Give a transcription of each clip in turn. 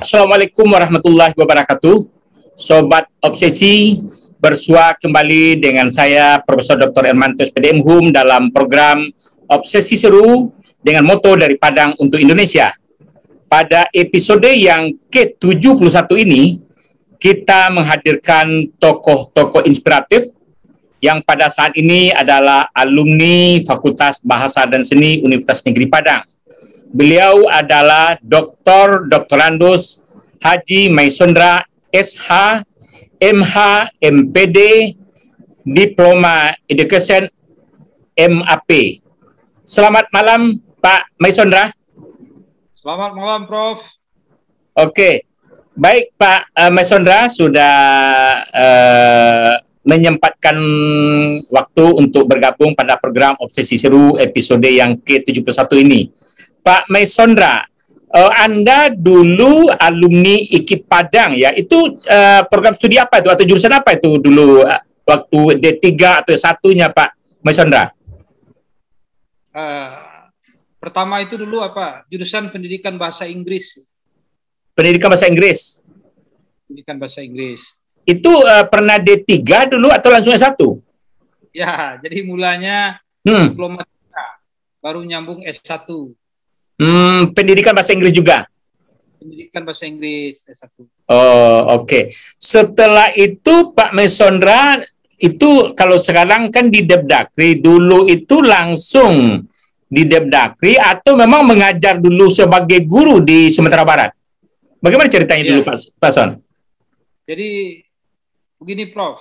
Assalamualaikum warahmatullahi wabarakatuh. Sobat Obsesi, bersua kembali dengan saya Profesor Dr. Hermanto SPDM Hum dalam program Obsesi Seru dengan moto dari Padang untuk Indonesia. Pada episode yang ke-71 ini, kita menghadirkan tokoh-tokoh inspiratif yang pada saat ini adalah alumni Fakultas Bahasa dan Seni Universitas Negeri Padang. Beliau adalah Dr. Doktorandus Haji Maisondra SH, MH, MPD, Diploma Education, MAP. Selamat malam, Pak Maisondra. Selamat malam, Prof. Oke, baik Pak Maisondra sudah menyempatkan waktu untuk bergabung pada program Obsesi Seru episode yang ke-71 ini. Pak Maisondra, Anda dulu alumni IKIP Padang ya, itu program studi apa itu atau jurusan apa itu dulu waktu D3 atau S1-nya Pak Maisondra? Pertama itu dulu apa? Jurusan Pendidikan Bahasa Inggris. Pendidikan Bahasa Inggris. Pendidikan Bahasa Inggris. Itu pernah D3 dulu atau langsung S1? Ya, jadi mulanya diploma 3, baru nyambung S1. Pendidikan Bahasa Inggris juga? Pendidikan Bahasa Inggris S1. Oh, oke. Setelah itu Pak Maisondra, itu kalau sekarang kan di Depdagri, dulu itu langsung di Depdagri atau memang mengajar dulu sebagai guru di Sumatera Barat? Bagaimana ceritanya dulu Pak Son? Jadi begini Prof,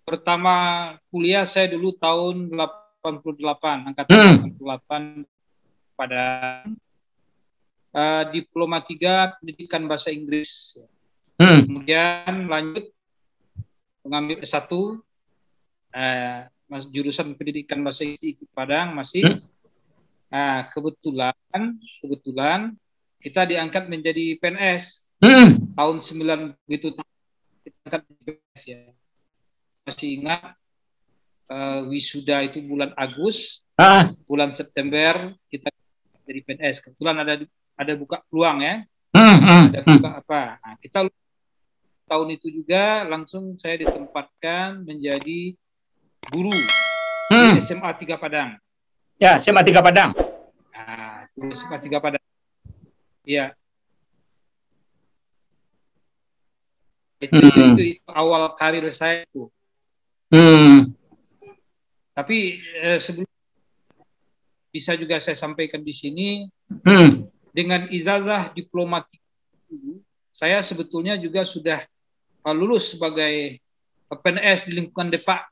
pertama kuliah saya dulu tahun 88, angkatan 88 pada diploma 3 Pendidikan Bahasa Inggris. Kemudian lanjut mengambil S1 jurusan Pendidikan Bahasa Inggris di Padang masih. Kebetulan kita diangkat menjadi PNS tahun 9 gitu, kita angkat PNS ya. Masih ingat wisuda itu bulan Agustus, bulan September kita jadi PNS. Kebetulan ada buka peluang ya. Ada buka apa? Nah, kita tahun itu juga langsung saya ditempatkan menjadi guru di SMA 3 Padang. Ya, SMA 3 Padang. Nah, SMA 3 Padang. Iya. Itu awal karir saya itu. Tapi sebelum bisa juga saya sampaikan di sini, dengan ijazah diplomatik saya sebetulnya juga sudah lulus sebagai PNS di lingkungan Depak.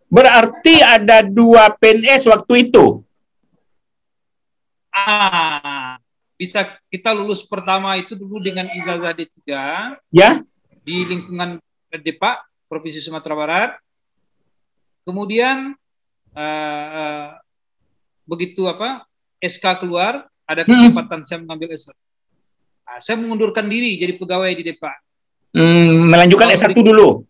Berarti ada 2 PNS waktu itu? Bisa kita lulus pertama itu dulu dengan ijazah D3 ya di lingkungan Depak, Provinsi Sumatera Barat. Kemudian begitu SK keluar, ada kesempatan saya mengambil S1. Saya mengundurkan diri jadi pegawai di Depak. Melanjutkan S1 dulu.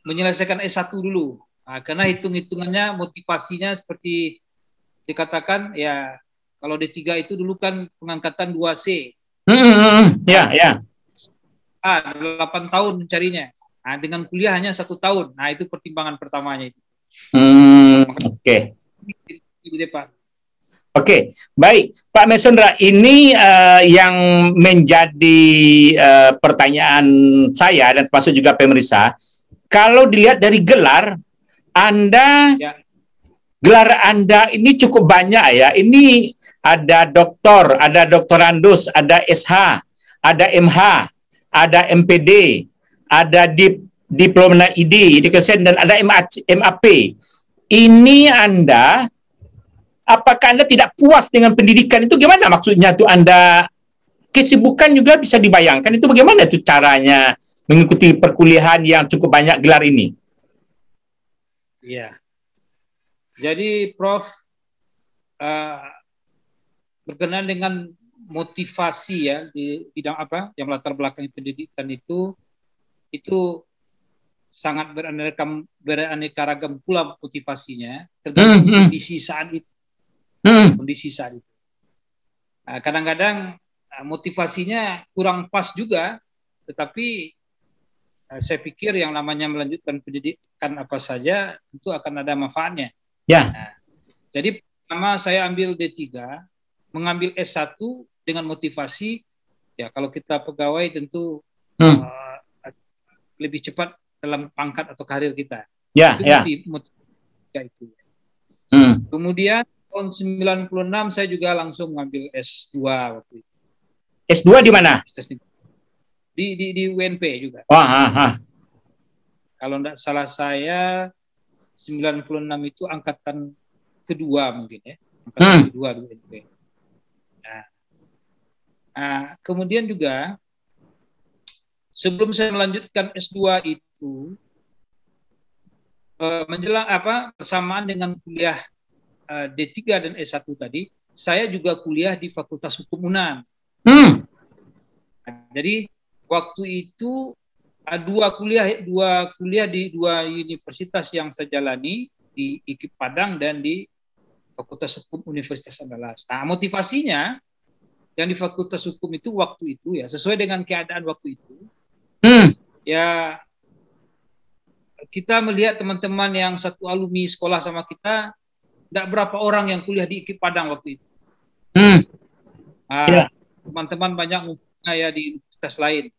Menyelesaikan S1 dulu. Karena hitung-hitungannya motivasinya seperti dikatakan ya, kalau D3 itu dulu kan pengangkatan 2C. Ya. 8 tahun mencarinya. Dengan kuliah hanya 1 tahun. Itu pertimbangan pertamanya itu. Oke. Oke, baik Pak Maisondra, ini yang menjadi pertanyaan saya dan termasuk juga pemirsa. Kalau dilihat dari gelar Anda, gelar Anda ini cukup banyak ya. Ini ada doktor, ada doktorandus, ada SH, ada MH, ada MPD, ada diploma ID, education, dan ada MAP. Ini Anda, apakah Anda tidak puas dengan pendidikan itu? Gimana maksudnya tuh Anda? Kesibukan juga bisa dibayangkan, itu bagaimana tuh caranya mengikuti perkuliahan yang cukup banyak gelar ini? Iya. Jadi Prof, berkenaan dengan motivasi ya di bidang apa yang latar belakang pendidikan itu sangat beraneka ragam pula motivasinya, tergantung kondisi saat itu. Kondisi saat itu. kadang-kadang motivasinya kurang pas juga, tetapi saya pikir yang namanya melanjutkan pendidikan apa saja itu akan ada manfaatnya. Ya. Jadi pertama saya ambil D3, mengambil S1 dengan motivasi, ya kalau kita pegawai tentu lebih cepat dalam pangkat atau karir kita. Ya, itu motivasi itu. Kemudian tahun 96 saya juga langsung mengambil S2 waktu itu. S2 di mana? Di UNP juga. Kalau tidak salah saya 96 itu angkatan kedua mungkin ya. Angkatan kedua di UNP. Kemudian juga sebelum saya melanjutkan S2 itu menjelang bersamaan dengan kuliah D3 dan S1 tadi, saya juga kuliah di Fakultas Hukum UNAN. Jadi waktu itu dua kuliah di dua universitas yang saya jalani, di IKIP Padang dan di Fakultas Hukum Universitas Andalas. Nah, motivasinya yang di Fakultas Hukum itu waktu itu ya sesuai dengan keadaan waktu itu. Ya kita melihat teman-teman yang satu alumni sekolah sama kita, tidak berapa orang yang kuliah di IKIP Padang waktu itu. Teman-teman banyak ya di universitas lain.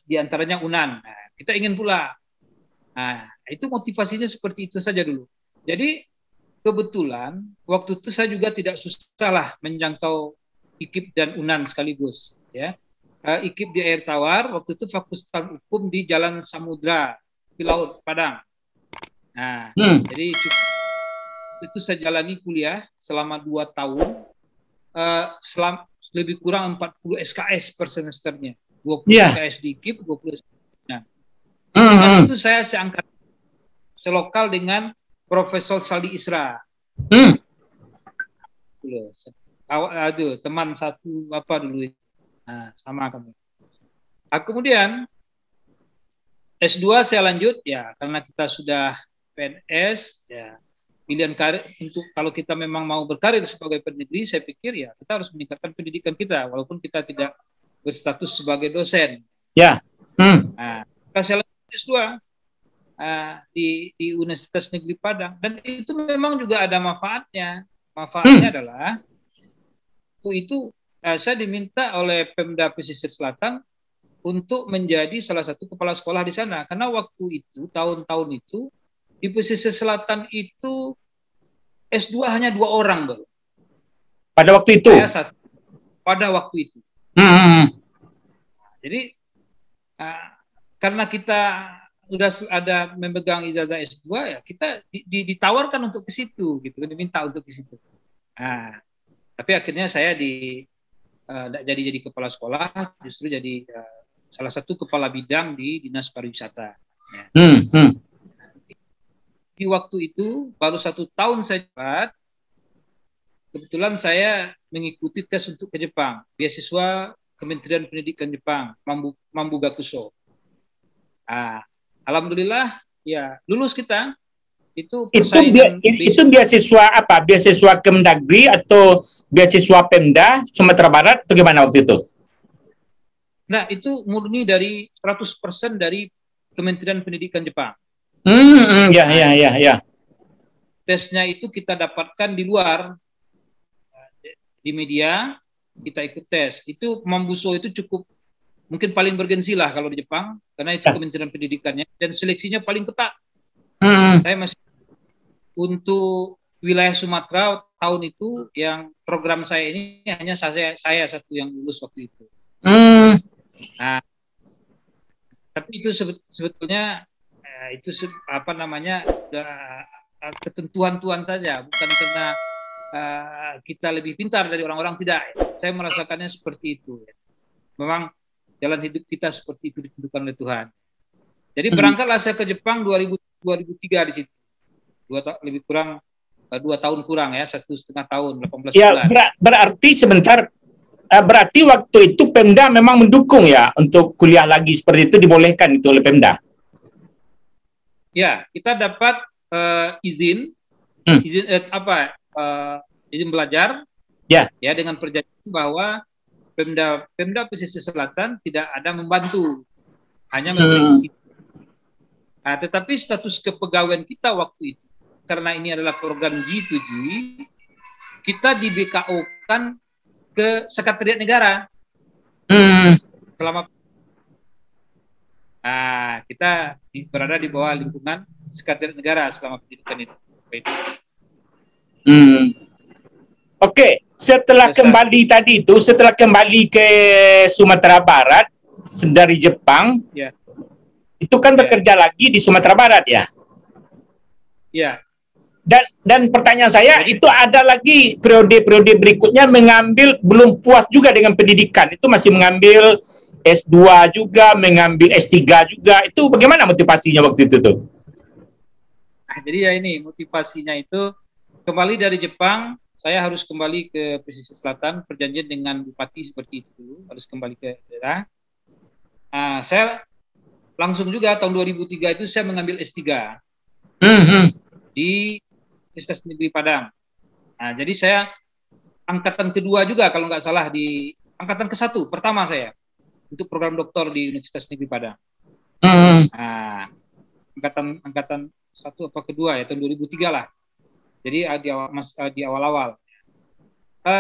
Di antaranya UNAN. Kita ingin pula. Itu motivasinya seperti itu saja dulu. Jadi kebetulan waktu itu saya juga tidak susah lah menjangkau IKIP dan UNAN sekaligus. Ya, IKIP di Air Tawar, waktu itu Fakultas Hukum di Jalan Samudra di Laut Padang. Jadi itu saya jalani kuliah selama 2 tahun, lebih kurang 40 SKS per semesternya. 20 SKS di IKIP, 20 SKS. Dan itu saya seangkat selokal dengan Profesor Saldi Isra. Teman satu dulu. Sama kami. Kemudian S2 saya lanjut ya karena kita sudah PNS ya. Pilihan karir untuk kalau kita memang mau berkarir sebagai pendidik, saya pikir ya kita harus meningkatkan pendidikan kita walaupun kita tidak berstatus sebagai dosen. Ya. Saya lanjut S2 di Universitas Negeri Padang dan itu memang juga ada manfaatnya. Manfaatnya adalah itu saya diminta oleh Pemda Pesisir Selatan untuk menjadi salah satu kepala sekolah di sana karena waktu itu tahun-tahun itu di Pesisir Selatan itu S2 hanya 2 orang, Bro. Pada waktu itu? Saya satu. Pada waktu itu. Jadi, karena kita sudah ada memegang ijazah S2, ya kita ditawarkan untuk ke situ, gitu, diminta untuk ke situ. Tapi akhirnya saya jadi kepala sekolah, justru jadi salah satu kepala bidang di Dinas Pariwisata. Ya. Di waktu itu baru 1 tahun saya dapat, kebetulan saya mengikuti tes untuk ke Jepang, beasiswa Kementerian Pendidikan Jepang, Mambu Gakuso. Alhamdulillah, ya lulus kita. Itu beasiswa apa? Beasiswa Kemdagri atau beasiswa Pemda Sumatera Barat? Bagaimana waktu itu? Nah, itu murni dari 100% dari Kementerian Pendidikan Jepang. Ya. Tesnya itu kita dapatkan di luar, di media, kita ikut tes. Itu Mambuso itu cukup, mungkin paling bergensi lah kalau di Jepang, karena itu Kementerian Pendidikannya, dan seleksinya paling ketat. Saya masih untuk wilayah Sumatera tahun itu, yang program saya ini hanya saya satu yang lulus waktu itu. Tapi itu sebetulnya itu ketentuan saja, bukan karena kita lebih pintar dari orang-orang, tidak. Saya merasakannya seperti itu. Memang jalan hidup kita seperti itu ditentukan oleh Tuhan. Jadi berangkatlah saya ke Jepang 2003 di situ. Lebih kurang 2 tahun kurang ya, 1,5 tahun, 18 bulan. Berarti sebentar. Berarti waktu itu Pemda memang mendukung ya untuk kuliah lagi seperti itu, dibolehkan itu oleh Pemda. Ya, kita dapat izin belajar Ya, dengan perjanjian bahwa Pemda Pesisir Selatan tidak ada membantu, hanya memberi kita. Nah, tetapi status kepegawaian kita waktu itu, karena ini adalah program G2G, kita di BKO-kan ke Sekretariat Negara. Selama kita berada di bawah lingkungan Sekretariat Negara selama pendidikan itu. Oke, setelah kembali tadi itu, setelah kembali ke Sumatera Barat dari Jepang, itu kan bekerja lagi di Sumatera Barat ya? Ya. Dan pertanyaan saya, itu ada lagi periode-periode berikutnya mengambil, belum puas juga dengan pendidikan, itu masih mengambil S2 juga, mengambil S3 juga, itu bagaimana motivasinya waktu itu tuh? Nah, jadi ya ini, motivasinya itu kembali dari Jepang, saya harus kembali ke Pesisir Selatan, perjanjian dengan Bupati seperti itu dulu, harus kembali ke daerah. Saya langsung juga tahun 2003 itu saya mengambil S3 di Universitas Negeri Padang. Nah, jadi saya angkatan kedua juga kalau nggak salah, di angkatan ke-1 pertama saya untuk program doktor di Universitas Negeri Padang. Angkatan 1 apa kedua ya, tahun 2003 lah. Jadi di awal-awal.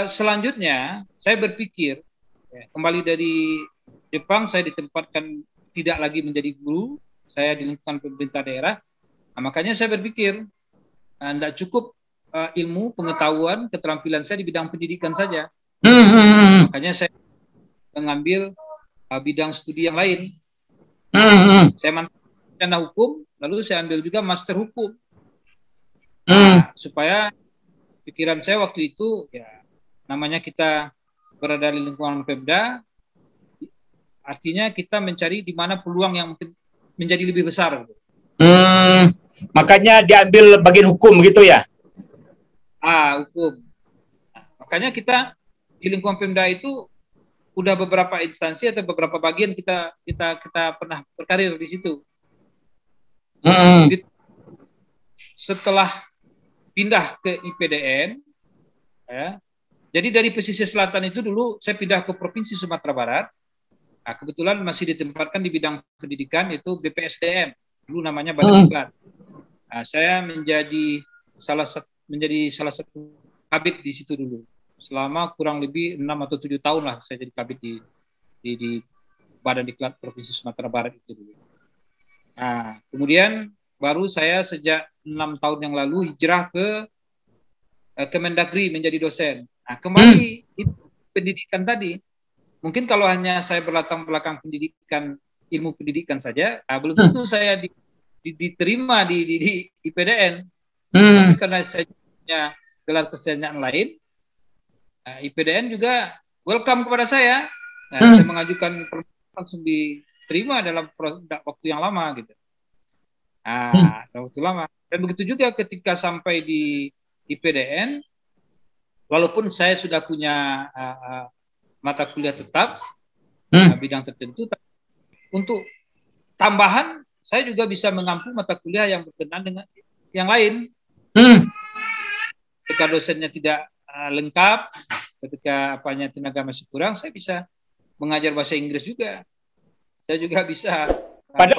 Selanjutnya saya berpikir, kembali dari Jepang saya ditempatkan tidak lagi menjadi guru, saya di lingkungan pemerintah daerah. Nah, makanya saya berpikir tidak cukup ilmu, pengetahuan, keterampilan saya di bidang pendidikan saja. Makanya saya mengambil bidang studi yang lain. Saya mantap sarjana hukum, lalu saya ambil juga master hukum. Supaya pikiran saya waktu itu, ya namanya kita berada di lingkungan Pemda, artinya kita mencari di mana peluang yang mungkin menjadi lebih besar. Makanya diambil bagian hukum gitu ya? Hukum. Nah, makanya kita di lingkungan Pemda itu udah beberapa instansi atau beberapa bagian kita pernah berkarir di situ. Setelah pindah ke IPDN, jadi dari pesisir selatan itu dulu saya pindah ke Provinsi Sumatera Barat. Kebetulan masih ditempatkan di bidang pendidikan, itu BPSDM, dulu namanya Badan Diklat. Saya menjadi salah satu kabid di situ dulu. Selama kurang lebih 6 atau 7 tahun lah saya jadi kabid di Badan Diklat Provinsi Sumatera Barat itu dulu. Kemudian baru saya sejak 6 tahun yang lalu hijrah ke Kemendagri menjadi dosen. Kembali itu pendidikan tadi, mungkin kalau hanya saya berlatar belakang pendidikan, ilmu pendidikan saja, belum tentu saya diterima di IPDN. Tapi karena saya punya gelar kesenian lain, IPDN juga welcome kepada saya. Saya mengajukan langsung diterima dalam waktu yang lama gitu. Dalam waktu lama. Dan begitu juga ketika sampai di IPDN, walaupun saya sudah punya mata kuliah tetap bidang tertentu, untuk tambahan saya juga bisa mengampu mata kuliah yang berkenaan dengan yang lain. Ketika dosennya tidak lengkap, ketika tenaga masih kurang, saya bisa mengajar bahasa Inggris juga. Saya juga bisa. Pada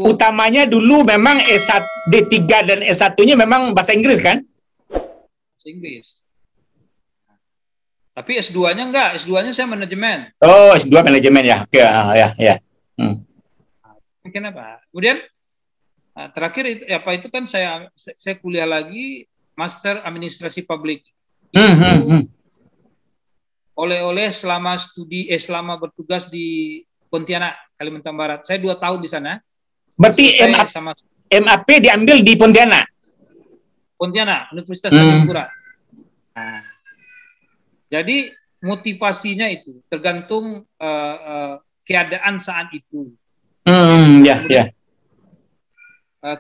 utamanya dulu memang S1, D3 dan S1-nya memang bahasa Inggris kan? Bahasa Inggris. Tapi S2-nya enggak, S2-nya saya manajemen. Oh, S2 manajemen ya. Oke, ya. Kenapa? Kemudian terakhir itu kan saya kuliah lagi Master Administrasi Publik. Oleh-oleh selama bertugas di Pontianak, Kalimantan Barat. Saya 2 tahun di sana. Berarti MAP diambil di Pontianak? Pontianak, Universitas Tanjung Pura. Jadi motivasinya itu tergantung keadaan saat itu.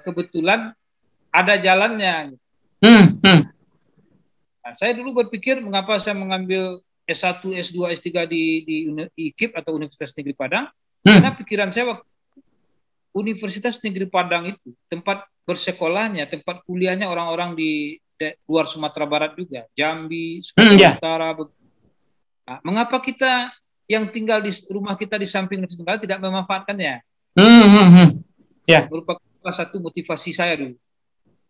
Kebetulan ada jalannya. Saya dulu berpikir mengapa saya mengambil S1, S2, S3 di IKIP atau Universitas Negeri Padang, karena pikiran saya waktu Universitas Negeri Padang itu tempat bersekolahnya, tempat kuliahnya orang-orang di luar Sumatera Barat juga, Jambi, Sumatera Utara. Nah, mengapa kita yang tinggal di rumah kita di samping Universitas Negara tidak memanfaatkannya? Merupakan salah satu motivasi saya dulu.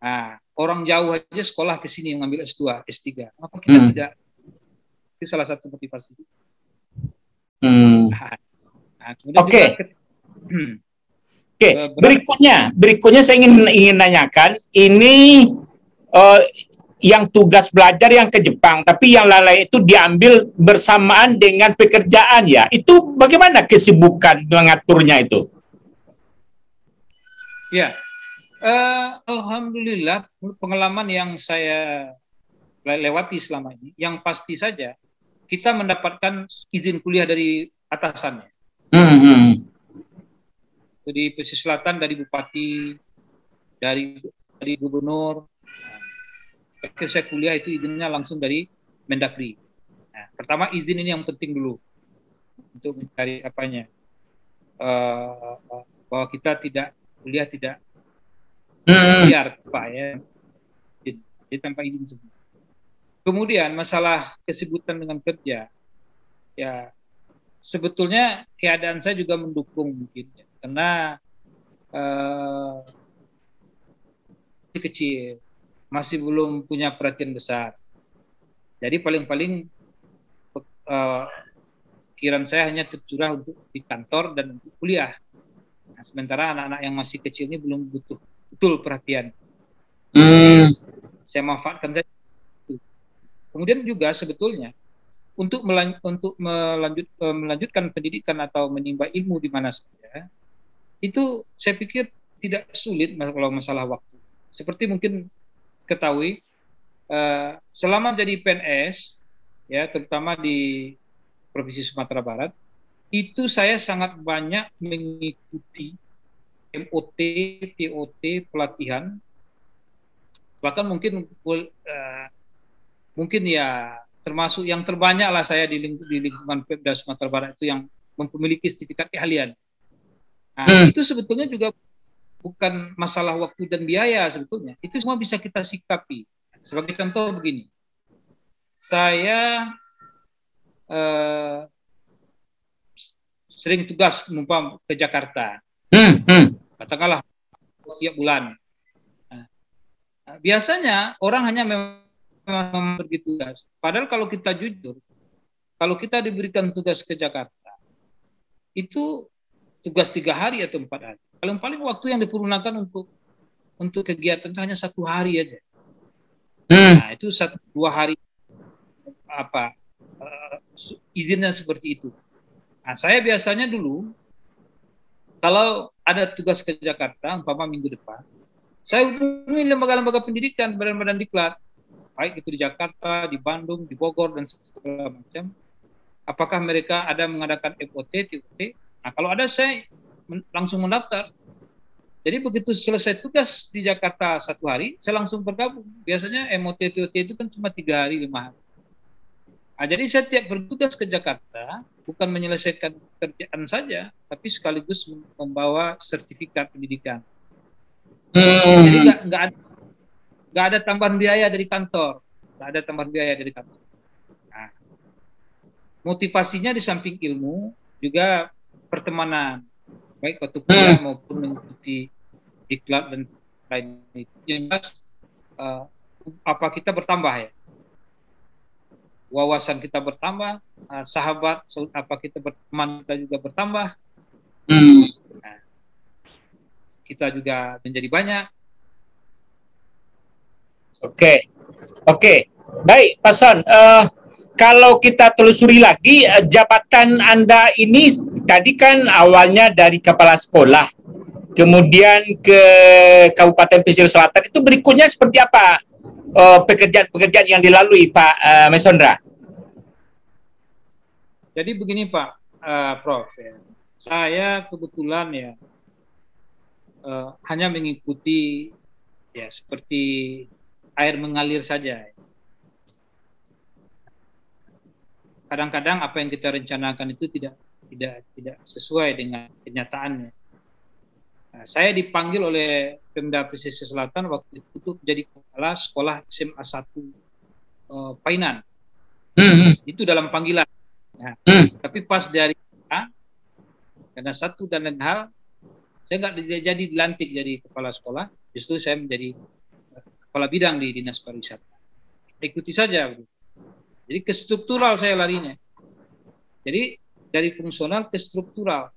Nah, orang jauh aja sekolah ke sini mengambil S2, S3. Mengapa kita tidak? Itu salah satu motivasi. Berikutnya saya ingin nanyakan, ini yang tugas belajar yang ke Jepang, tapi yang lain itu diambil bersamaan dengan pekerjaan ya. Itu bagaimana kesibukan mengaturnya itu? Ya, alhamdulillah pengalaman yang saya lewati selama ini, yang pasti saja kita mendapatkan izin kuliah dari atasannya. Di pesisir selatan dari bupati, dari gubernur. Ketika saya kuliah itu izinnya langsung dari Mendagri. Nah, pertama izin ini yang penting dulu untuk mencari apanya, bahwa kita tidak kuliah tidak biar Pak ya, jadi tanpa izin semua. Kemudian masalah kesibukan dengan kerja, ya sebetulnya keadaan saya juga mendukung mungkin, ya, karena kecil, masih belum punya perhatian besar. Jadi paling-paling pikiran saya hanya tercurah untuk di kantor dan untuk kuliah. Nah, sementara anak-anak yang masih kecil ini belum butuh betul perhatian. Saya manfaatkan saja. Kemudian juga sebetulnya untuk melanjutkan pendidikan atau menimba ilmu di mana saja, itu saya pikir tidak sulit kalau masalah waktu. Seperti mungkin ketahui, selama jadi PNS, ya terutama di Provinsi Sumatera Barat, itu saya sangat banyak mengikuti MOT, TOT, pelatihan, bahkan mungkin ya termasuk yang terbanyak lah saya di lingkungan Pemda Sumatera Barat itu yang memiliki sertifikat keahlian. Nah, itu sebetulnya juga bukan masalah waktu dan biaya sebetulnya. Itu semua bisa kita sikapi. Sebagai contoh begini, saya sering tugas menumpang ke Jakarta, katakanlah tiap bulan. Nah, biasanya orang hanya memang pergi tugas. Padahal kalau kita jujur, kalau kita diberikan tugas ke Jakarta, itu tugas 3 hari atau 4 hari. Paling waktu yang dipergunakan untuk kegiatan hanya 1 hari aja. Nah, itu 1-2 hari izinnya seperti itu. Nah, saya biasanya dulu kalau ada tugas ke Jakarta, umpama minggu depan, saya hubungi lembaga-lembaga pendidikan, badan-badan diklat, baik itu di Jakarta, di Bandung, di Bogor, dan segala macam. Apakah mereka ada mengadakan MOT, TOT? Nah, kalau ada saya langsung mendaftar. Jadi begitu selesai tugas di Jakarta 1 hari, saya langsung bergabung. Biasanya MOT, TOT itu kan cuma 3 hari, 5 hari. Nah, jadi saya tiap bertugas ke Jakarta, bukan menyelesaikan pekerjaan saja, tapi sekaligus membawa sertifikat pendidikan. Jadi nggak ada tambahan biaya dari kantor, Nah, motivasinya di samping ilmu juga pertemanan, baik waktu kuliah maupun mengikuti diklat dan lain itu. Jelas kita bertambah ya, wawasan kita bertambah, sahabat kita berteman kita juga bertambah, nah, kita juga menjadi banyak. Oke. Baik, Pak Son. Kalau kita telusuri lagi, jabatan Anda ini tadi kan awalnya dari kepala sekolah, kemudian ke Kabupaten Pesisir Selatan, itu berikutnya seperti apa pekerjaan-pekerjaan yang dilalui Pak Mesondra? Jadi begini Pak Prof, ya. Saya kebetulan ya hanya mengikuti ya seperti air mengalir saja. Kadang-kadang apa yang kita rencanakan itu tidak sesuai dengan kenyataannya. Nah, saya dipanggil oleh Pemda Pesisir Selatan waktu itu untuk menjadi adalah sekolah SMA 1 Painan. Itu dalam panggilan. Nah, tapi pas dari karena satu dan lain hal, saya nggak jadi dilantik jadi kepala sekolah, justru saya menjadi kepala bidang di Dinas Pariwisata. Ikuti saja. Jadi ke struktural saya larinya. Jadi dari fungsional ke struktural.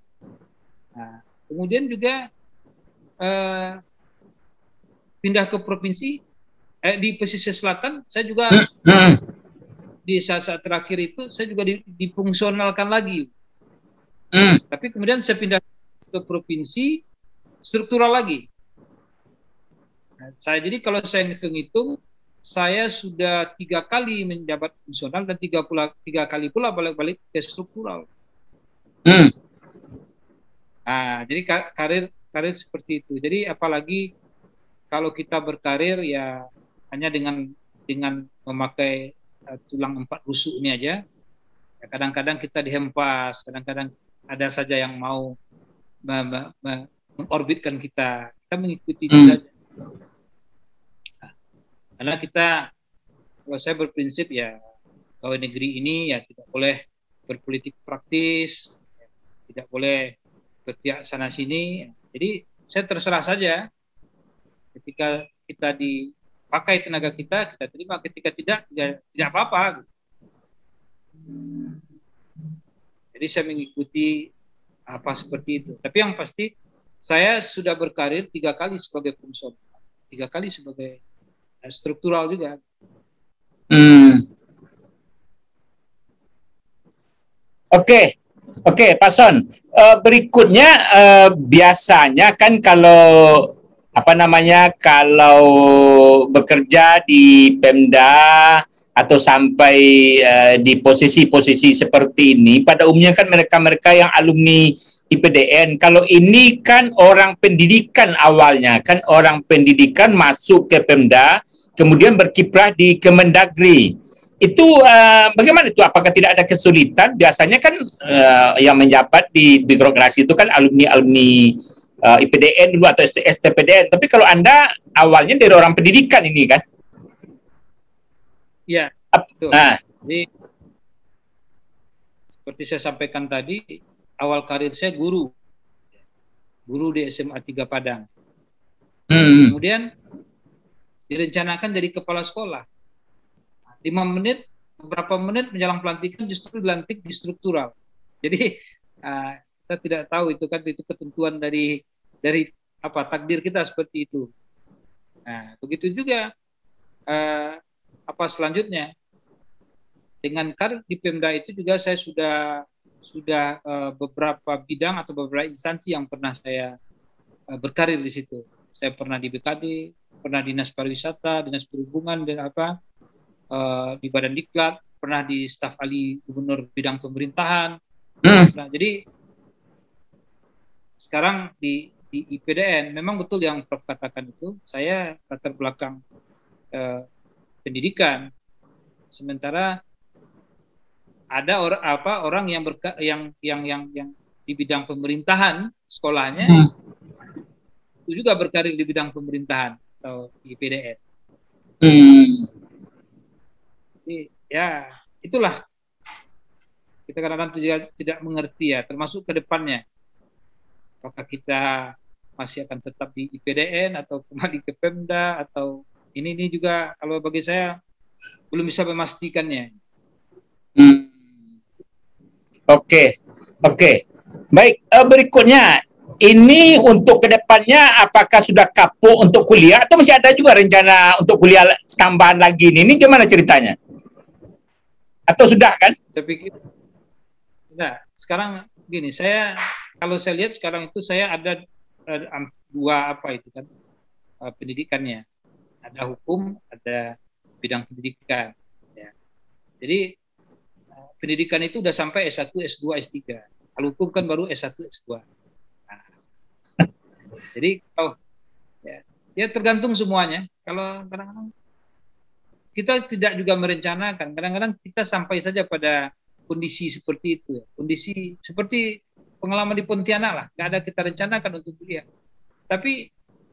Nah, kemudian juga pindah ke provinsi, di pesisir selatan, saya juga di saat-saat terakhir itu saya juga difungsionalkan lagi. Tapi kemudian saya pindah ke provinsi, struktural lagi. Nah, jadi kalau saya ngitung-ngitung, saya sudah 3 kali menjabat fungsional dan 3 kali pula balik-balik ke struktural. Nah, jadi karir seperti itu. Jadi apalagi kalau kita berkarir ya hanya dengan memakai tulang 4 rusuk ini aja. Kadang-kadang kita dihempas, kadang-kadang ada saja yang mau mengorbitkan kita mengikuti itu saja. Karena kalau saya berprinsip ya, pegawai negeri ini ya tidak boleh berpolitik praktis, tidak boleh berpihak sana sini. Jadi saya terserah saja. Ketika kita dipakai tenaga kita terima. Ketika tidak, ya tidak apa-apa. Jadi saya mengikuti apa seperti itu. Tapi yang pasti saya sudah berkarir 3 kali sebagai fungsional, 3 kali sebagai struktural juga. Oke, Pak Son. Berikutnya biasanya kan kalau kalau bekerja di Pemda atau sampai di posisi-posisi seperti ini, pada umumnya kan mereka-mereka yang alumni IPDN. Kalau ini kan orang pendidikan awalnya, kan orang pendidikan masuk ke Pemda, kemudian berkiprah di Kemendagri. Itu bagaimana itu? Apakah tidak ada kesulitan? Biasanya kan yang menjabat di birokrasi itu kan alumni IPDN dulu atau STPDN. Tapi kalau Anda awalnya dari orang pendidikan ini kan? Iya, betul. Jadi seperti saya sampaikan tadi, awal karir saya guru di SMA 3 Padang. Kemudian direncanakan jadi kepala sekolah. 5 menit, beberapa menit menjelang pelantikan justru dilantik di struktural. Jadi kita tidak tahu itu ketentuan dari takdir kita seperti itu. Nah, begitu juga selanjutnya dengan karir di Pemda itu juga saya sudah beberapa bidang atau beberapa instansi yang pernah saya berkarir di situ. Saya pernah di BKD, pernah Dinas Pariwisata, Dinas Perhubungan dan di Badan Diklat, pernah di staf ahli gubernur bidang pemerintahan. Nah, jadi sekarang di IPDN memang betul yang Prof katakan itu, saya latar belakang pendidikan, sementara ada orang yang di bidang pemerintahan sekolahnya itu juga berkarir di bidang pemerintahan atau di IPDN. Jadi, ya itulah kita kadang-kadang juga tidak mengerti ya, termasuk ke depannya apakah kita masih akan tetap di IPDN atau kembali ke Pemda atau ini juga kalau bagi saya belum bisa memastikannya. Oke. Baik, berikutnya ini untuk kedepannya apakah sudah kapok untuk kuliah atau masih ada juga rencana untuk kuliah tambahan lagi ini gimana ceritanya? Atau sudah kan? Saya pikir, nah sekarang gini, kalau saya lihat sekarang itu saya ada 2 pendidikannya, ada hukum, ada bidang pendidikan. Ya. Jadi pendidikan itu udah sampai S1, S2, S3. Kalau hukum kan baru S1, S2. Nah, jadi ya tergantung semuanya. Kalau kadang-kadang kita tidak juga merencanakan, kadang-kadang kita sampai saja pada kondisi seperti itu. Kondisi seperti pengalaman di Pontianak lah, nggak ada kita rencanakan untuk kuliah. Tapi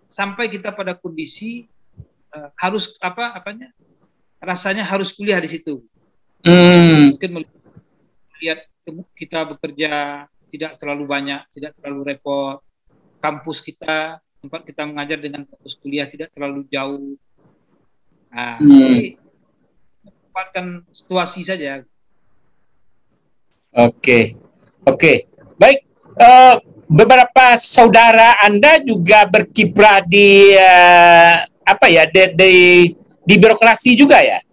sampai kita pada kondisi harus rasanya harus kuliah di situ. Mungkin melihat kita bekerja tidak terlalu banyak, tidak terlalu repot. Kampus kita, tempat kita mengajar dengan kampus kuliah tidak terlalu jauh. Nah, jadi tempatkan situasi saja. Oke. Baik. Beberapa saudara Anda juga berkiprah di di birokrasi juga ya?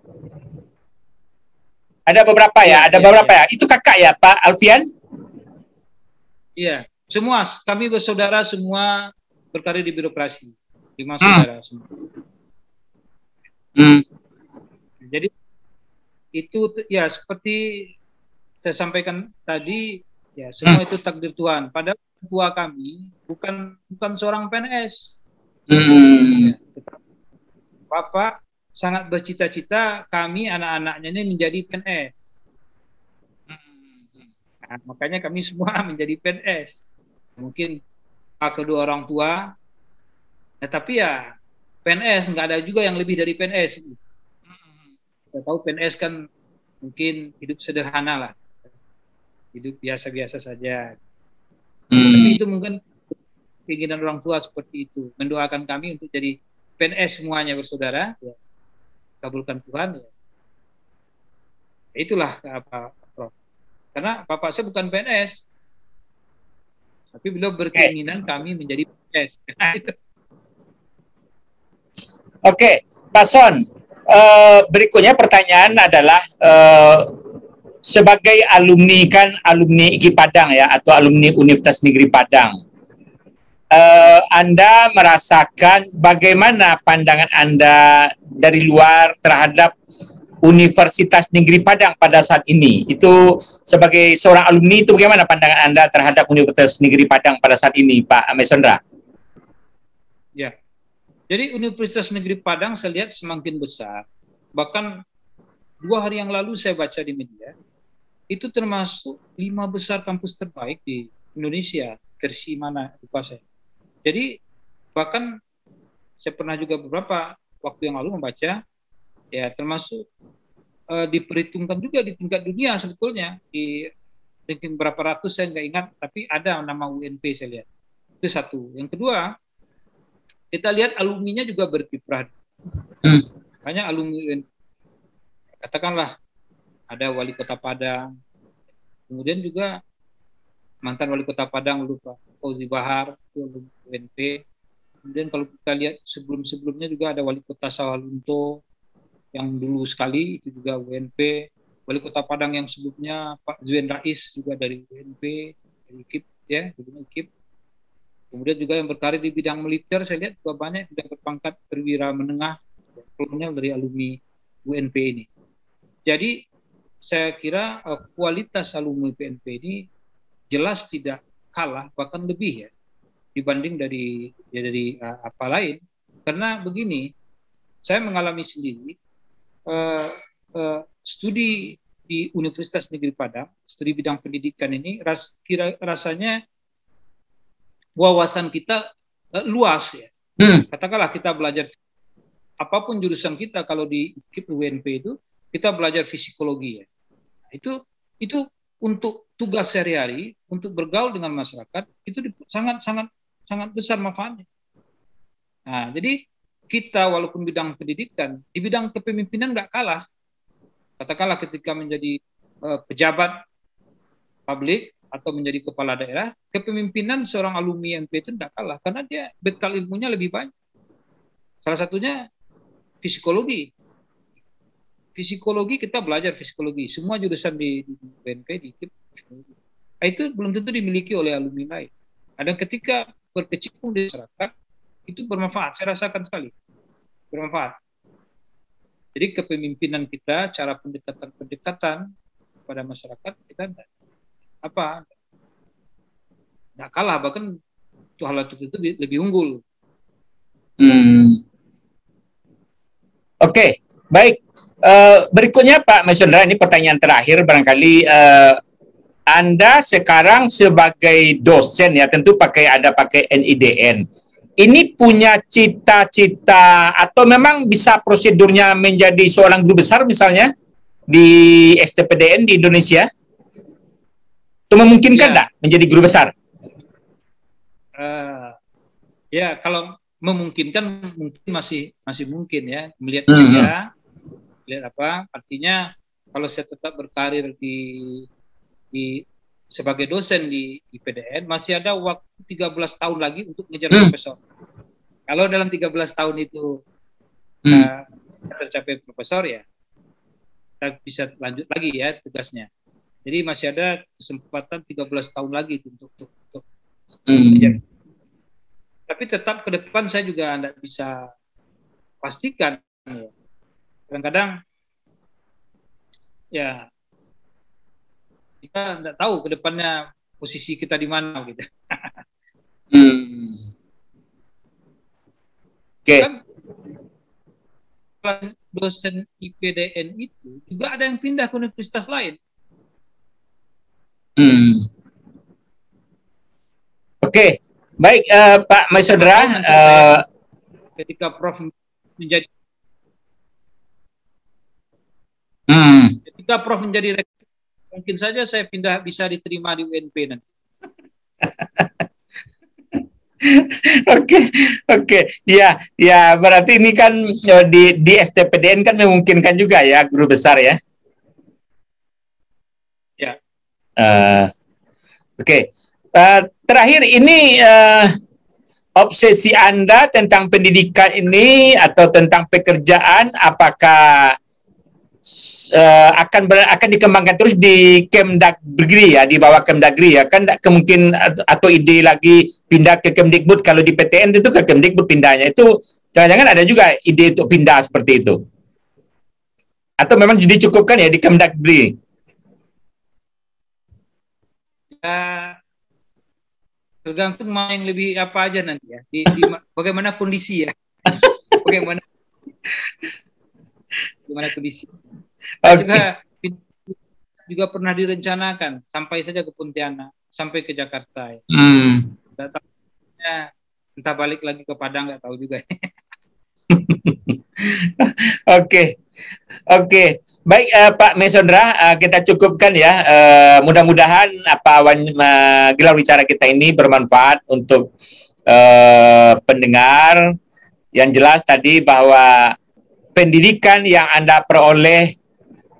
Ada beberapa ya, ya. Itu kakak ya, Pak Alfian? Iya, semua kami bersaudara semua berkarir di birokrasi, 5 saudara semua. Jadi itu ya seperti saya sampaikan tadi, ya semua itu takdir Tuhan. Padahal tua kami bukan seorang PNS. Bapak sangat bercita-cita kami anak-anaknya ini menjadi PNS. Nah, makanya kami semua menjadi PNS. Mungkin kedua orang tua, ya, tapi ya PNS nggak ada juga yang lebih dari PNS. Kita tahu PNS kan mungkin hidup sederhana lah, hidup biasa-biasa saja. Tapi itu mungkin keinginan orang tua seperti itu, mendoakan kami untuk jadi PNS semuanya bersaudara. Ya. Kabulkan Tuhan. Ya. Itulah apa, Prof. Karena bapak saya bukan PNS, tapi beliau berkeinginan kami menjadi PNS. Oke, Pak Son. Berikutnya pertanyaan adalah sebagai alumni IKI Padang ya, atau alumni Universitas Negeri Padang. Anda merasakan bagaimana pandangan Anda dari luar terhadap Universitas Negeri Padang pada saat ini? Itu sebagai seorang alumni, itu bagaimana pandangan Anda terhadap Universitas Negeri Padang pada saat ini, Pak Mesondra? Ya, jadi Universitas Negeri Padang saya lihat semakin besar. Bahkan 2 hari yang lalu saya baca di media, itu termasuk 5 besar kampus terbaik di Indonesia, versi mana lupa saya. Jadi bahkan saya pernah juga beberapa waktu yang lalu membaca, ya termasuk diperhitungkan juga di tingkat dunia sebetulnya, di ranking berapa ratus saya nggak ingat, tapi ada nama UNP saya lihat. Itu satu. Yang kedua, kita lihat alumninya juga berkiprah. Banyak alumni UNP. Katakanlah ada wali kota Padang, kemudian juga mantan wali kota Padang lupa Fauzi Bahar itu UNP. Kemudian kalau kita lihat sebelum-sebelumnya juga ada wali kota Sawalunto yang dulu sekali itu juga UNP. Wali kota Padang yang sebelumnya Pak Zuen Rais juga dari UNP, dari IKIP ya, dulunya IKIP. Kemudian juga yang berkarir di bidang militer saya lihat juga banyak yang berpangkat perwira menengah, sebelumnya dari alumni UNP ini. Jadi saya kira kualitas alumni UNP ini jelas tidak kalah, bahkan lebih ya dibanding dari apa lain. Karena begini, saya mengalami sendiri studi di Universitas Negeri Padang, studi bidang pendidikan ini rasanya wawasan kita luas ya. Katakanlah kita belajar apapun jurusan kita, kalau di UNP itu kita belajar fisikologi ya. Itu untuk tugas sehari-hari, untuk bergaul dengan masyarakat, itu sangat besar manfaatnya. Nah, jadi kita walaupun bidang pendidikan, di bidang kepemimpinan nggak kalah. Katakanlah ketika menjadi pejabat publik atau menjadi kepala daerah, kepemimpinan seorang alumni UNP itu nggak kalah, karena dia bekal ilmunya lebih banyak. Salah satunya psikologi. Psikologi kita belajar psikologi, semua jurusan di UNP di IKIP. Nah, itu belum tentu dimiliki oleh alumni lain. Dan ketika berkecimpung di masyarakat, itu bermanfaat, saya rasakan sekali. Bermanfaat. Jadi kepemimpinan kita, cara pendekatan pada masyarakat, kita nggak kalah, bahkan hal itu lebih unggul. Oke, baik. Berikutnya Pak Mesondra, ini pertanyaan terakhir barangkali. Anda sekarang sebagai dosen ya, tentu pakai NIDN. ini punya cita-cita atau memang bisa prosedurnya menjadi seorang guru besar misalnya di STPDN di Indonesia? Itu memungkinkan enggak menjadi guru besar? Ya, kalau memungkinkan mungkin masih mungkin ya, melihat dia, lihat apa artinya kalau saya tetap berkarir di sebagai dosen di PDN masih ada waktu 13 tahun lagi untuk mengejar profesor. Kalau dalam 13 tahun itu tercapai profesor ya kita bisa lanjut lagi ya tugasnya. Jadi masih ada kesempatan 13 tahun lagi untuk mengejar. Tapi tetap ke depan saya juga tidak bisa pastikan. Kadang-kadang ya kita tidak tahu ke depannya posisi kita di mana gitu. Oke. Kan dosen IPDN itu juga ada yang pindah ke universitas lain. Oke. Baik, Pak Maisodra, ketika Prof menjadi ketika Prof menjadi rektor, mungkin saja saya bisa diterima di UNP nanti. Oke, ya berarti ini kan di STPDN kan memungkinkan juga ya guru besar ya. Ya. Oke. Terakhir ini obsesi Anda tentang pendidikan ini atau tentang pekerjaan apakah akan dikembangkan terus di Kemdagri ya, di bawah Kemdagri ya, kan kemungkin atau ide lagi pindah ke Kemdikbud. Kalau di PTN itu ke Kemdikbud pindahnya, itu jangan-jangan ada juga ide untuk pindah seperti itu atau memang dicukupkan ya di Kemdagri? Tergantung main lebih apa aja nanti ya, bagaimana kondisi ya, bagaimana kondisi. Juga pernah direncanakan sampai saja ke Pontianak, sampai ke Jakarta ya. Entah balik lagi ke Padang, nggak tahu juga. Oke. Baik, Pak Maisodra, kita cukupkan ya. Mudah-mudahan gelar bicara kita ini bermanfaat untuk pendengar. Yang jelas tadi bahwa pendidikan yang Anda peroleh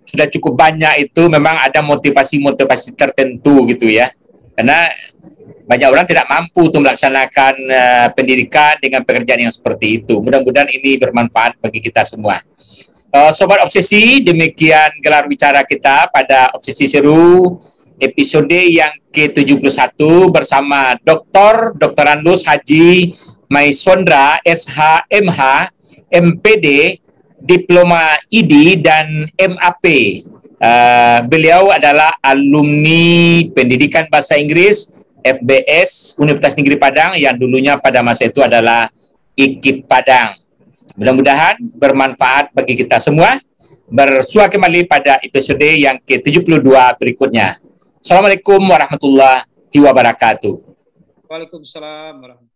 sudah cukup banyak, itu memang ada motivasi-motivasi tertentu gitu ya. Karena banyak orang tidak mampu untuk melaksanakan pendidikan dengan pekerjaan yang seperti itu. Mudah-mudahan ini bermanfaat bagi kita semua. Sobat Obsesi, demikian gelar bicara kita pada Obsesi Seru episode yang ke-71 bersama Dr. Andos Haji Maisodra, SH.MH, MPD, Diploma ID, dan MAP. Beliau adalah alumni Pendidikan Bahasa Inggris FBS Universitas Negeri Padang yang dulunya pada masa itu adalah IKIP Padang. Mudah-mudahan bermanfaat bagi kita semua. Bersua kembali pada episode yang ke-72 berikutnya. Assalamualaikum warahmatullahi wabarakatuh. Waalaikumsalam warahmatullahi wabarakatuh.